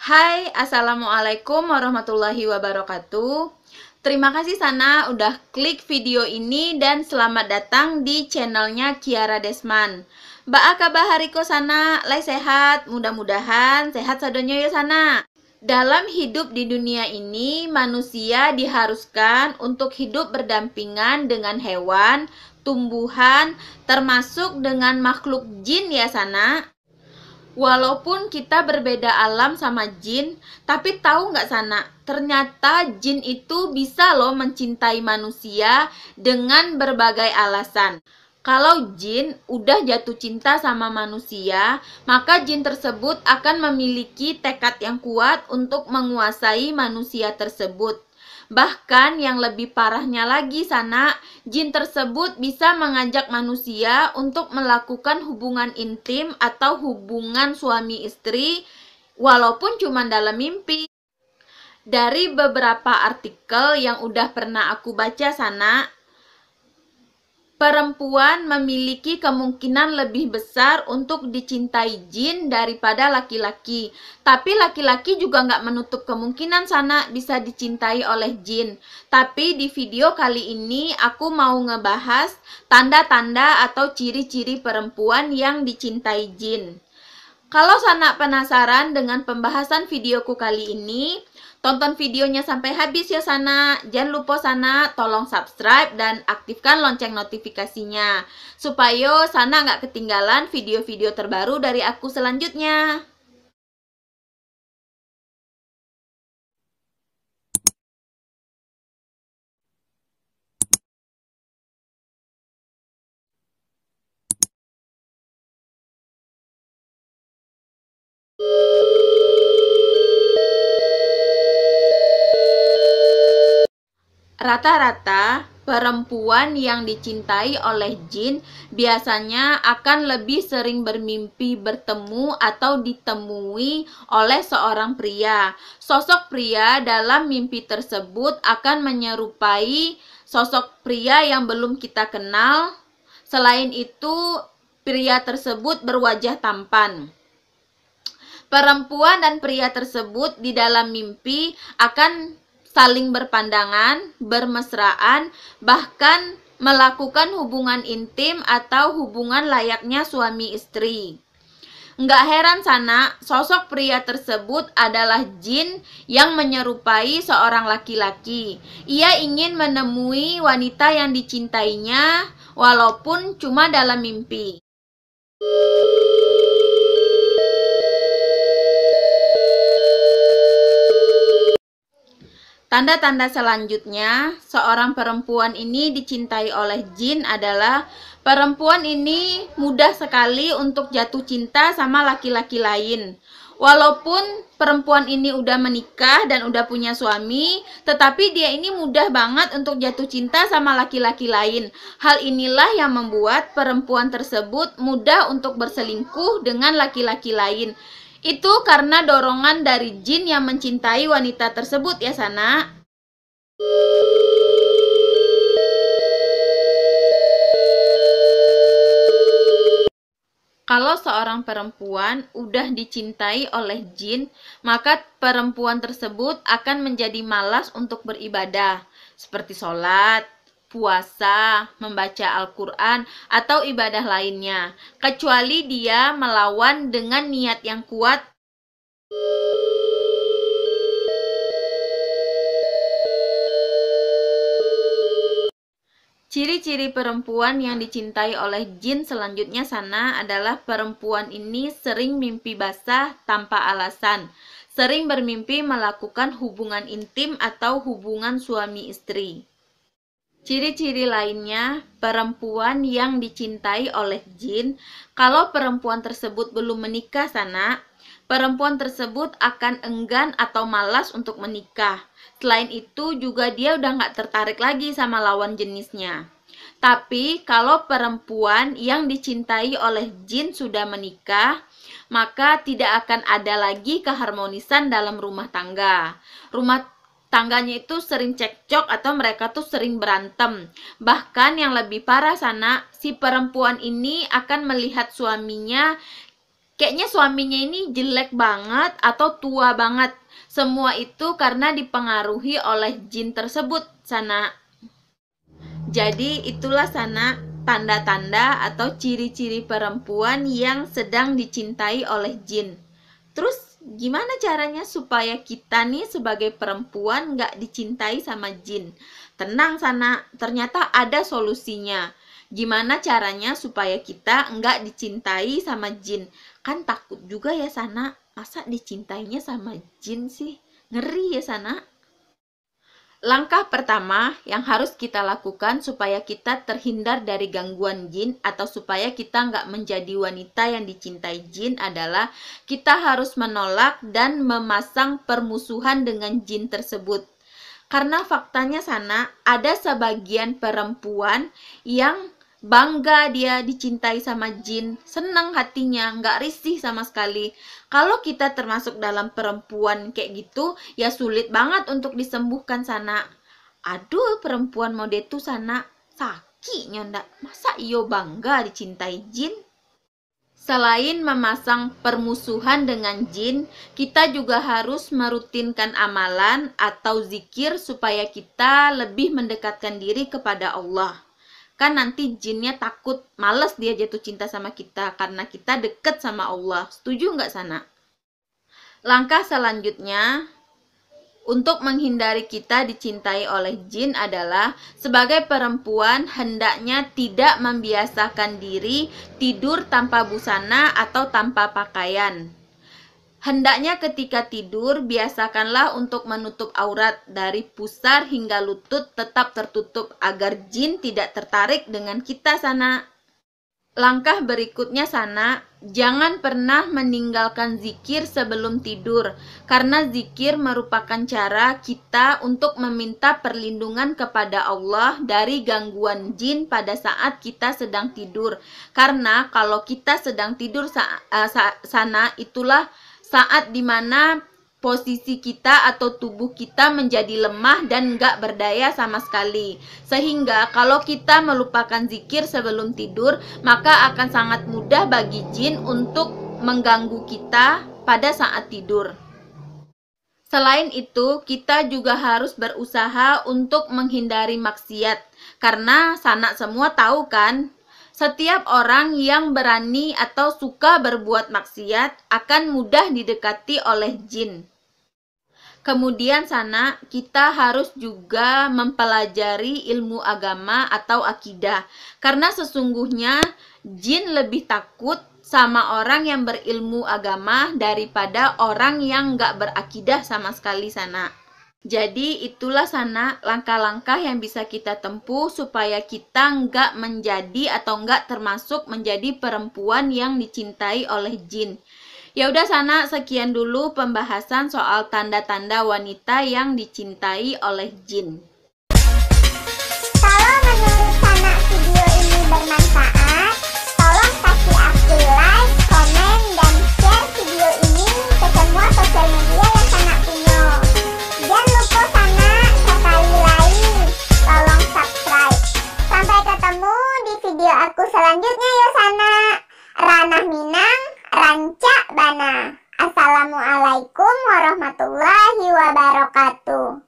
Hai, Assalamualaikum warahmatullahi wabarakatuh. Terima kasih Sana udah klik video ini dan selamat datang di channelnya Kiara Desman. Ba'a kabar hariko Sana, lai sehat, mudah-mudahan sehat sadonya ya Sana. Dalam hidup di dunia ini, manusia diharuskan untuk hidup berdampingan dengan hewan, tumbuhan, termasuk dengan makhluk jin ya Sana. Walaupun kita berbeda alam sama jin, tapi tahu nggak Sana, ternyata jin itu bisa loh mencintai manusia dengan berbagai alasan. Kalau jin udah jatuh cinta sama manusia, maka jin tersebut akan memiliki tekad yang kuat untuk menguasai manusia tersebut. Bahkan yang lebih parahnya lagi Sana, jin tersebut bisa mengajak manusia untuk melakukan hubungan intim atau hubungan suami istri walaupun cuma dalam mimpi. Dari beberapa artikel yang udah pernah aku baca Sana, perempuan memiliki kemungkinan lebih besar untuk dicintai jin daripada laki-laki. Tapi laki-laki juga nggak menutup kemungkinan Sana bisa dicintai oleh jin. Tapi di video kali ini aku mau ngebahas tanda-tanda atau ciri-ciri perempuan yang dicintai jin. Kalau Sana penasaran dengan pembahasan videoku kali ini, tonton videonya sampai habis ya Sana. Jangan lupa Sana tolong subscribe dan aktifkan lonceng notifikasinya, supaya Sana nggak ketinggalan video-video terbaru dari aku selanjutnya. Rata-rata, perempuan yang dicintai oleh jin biasanya akan lebih sering bermimpi bertemu atau ditemui oleh seorang pria. Sosok pria dalam mimpi tersebut akan menyerupai sosok pria yang belum kita kenal. Selain itu, pria tersebut berwajah tampan. Perempuan dan pria tersebut di dalam mimpi akan saling berpandangan, bermesraan, bahkan melakukan hubungan intim atau hubungan layaknya suami istri. Nggak heran Sana, sosok pria tersebut adalah jin yang menyerupai seorang laki-laki. Ia ingin menemui wanita yang dicintainya walaupun cuma dalam mimpi. Tanda-tanda selanjutnya, seorang perempuan ini dicintai oleh jin adalah perempuan ini mudah sekali untuk jatuh cinta sama laki-laki lain. Walaupun perempuan ini udah menikah dan udah punya suami, tetapi dia ini mudah banget untuk jatuh cinta sama laki-laki lain. Hal inilah yang membuat perempuan tersebut mudah untuk berselingkuh dengan laki-laki lain. Itu karena dorongan dari jin yang mencintai wanita tersebut ya Sana. Kalau seorang perempuan udah dicintai oleh jin, maka perempuan tersebut akan menjadi malas untuk beribadah, seperti sholat, puasa, membaca Al-Quran, atau ibadah lainnya, kecuali dia melawan dengan niat yang kuat. Ciri-ciri perempuan yang dicintai oleh jin selanjutnya Sana adalah perempuan ini sering mimpi basah tanpa alasan, sering bermimpi melakukan hubungan intim atau hubungan suami istri. Ciri-ciri lainnya, perempuan yang dicintai oleh jin, kalau perempuan tersebut belum menikah Sana, perempuan tersebut akan enggan atau malas untuk menikah. Selain itu juga dia udah nggak tertarik lagi sama lawan jenisnya. Tapi kalau perempuan yang dicintai oleh jin sudah menikah, maka tidak akan ada lagi keharmonisan dalam rumah tangga. Rumah tangganya itu sering cekcok atau mereka tuh sering berantem. Bahkan yang lebih parah Sana, si perempuan ini akan melihat suaminya kayaknya suaminya ini jelek banget atau tua banget. Semua itu karena dipengaruhi oleh jin tersebut, Sana. Jadi itulah Sana tanda-tanda atau ciri-ciri perempuan yang sedang dicintai oleh jin. Terus gimana caranya supaya kita nih sebagai perempuan nggak dicintai sama jin? Tenang Sana, ternyata ada solusinya. Gimana caranya supaya kita nggak dicintai sama jin? Kan takut juga ya Sana, masa dicintainya sama jin sih? Ngeri ya Sana. Langkah pertama yang harus kita lakukan supaya kita terhindar dari gangguan jin atau supaya kita nggak menjadi wanita yang dicintai jin adalah kita harus menolak dan memasang permusuhan dengan jin tersebut. Karena faktanya Sana, ada sebagian perempuan yang bangga dia dicintai sama jin, senang hatinya, nggak risih sama sekali. Kalau kita termasuk dalam perempuan kayak gitu, ya sulit banget untuk disembuhkan Sana. Aduh, perempuan mode itu Sana, sakit nyondak. Masa iyo bangga dicintai jin? Selain memasang permusuhan dengan jin, kita juga harus merutinkan amalan atau zikir supaya kita lebih mendekatkan diri kepada Allah. Kan nanti jinnya takut, males dia jatuh cinta sama kita karena kita deket sama Allah. Setuju nggak Sana? Langkah selanjutnya untuk menghindari kita dicintai oleh jin adalah sebagai perempuan hendaknya tidak membiasakan diri tidur tanpa busana atau tanpa pakaian. Hendaknya ketika tidur, biasakanlah untuk menutup aurat dari pusar hingga lutut tetap tertutup agar jin tidak tertarik dengan kita Sana. Langkah berikutnya Sana, jangan pernah meninggalkan zikir sebelum tidur. Karena zikir merupakan cara kita untuk meminta perlindungan kepada Allah dari gangguan jin pada saat kita sedang tidur. Karena kalau kita sedang tidur Sana, itulah saat dimana posisi kita atau tubuh kita menjadi lemah dan nggak berdaya sama sekali. Sehingga kalau kita melupakan zikir sebelum tidur, maka akan sangat mudah bagi jin untuk mengganggu kita pada saat tidur. Selain itu, kita juga harus berusaha untuk menghindari maksiat. Karena Sana semua tahu kan, setiap orang yang berani atau suka berbuat maksiat akan mudah didekati oleh jin. Kemudian Sana, kita harus juga mempelajari ilmu agama atau akidah. Karena sesungguhnya jin lebih takut sama orang yang berilmu agama daripada orang yang nggak berakidah sama sekali Sana. Jadi itulah Sana langkah-langkah yang bisa kita tempuh supaya kita nggak menjadi atau nggak termasuk menjadi perempuan yang dicintai oleh jin. Ya udah Sana, sekian dulu pembahasan soal tanda-tanda wanita yang dicintai oleh jin. Kalau menurut Sana video ini bermanfaat, tolong kasih aku like, komen, dan share video ini ke semua sosial media yang Sana punya. Jangan lupa Sana sekali lagi, tolong subscribe. Sampai ketemu di video aku selanjutnya ya Sana. Ranah Minang, Rancak Bana. Assalamualaikum warahmatullahi wabarakatuh.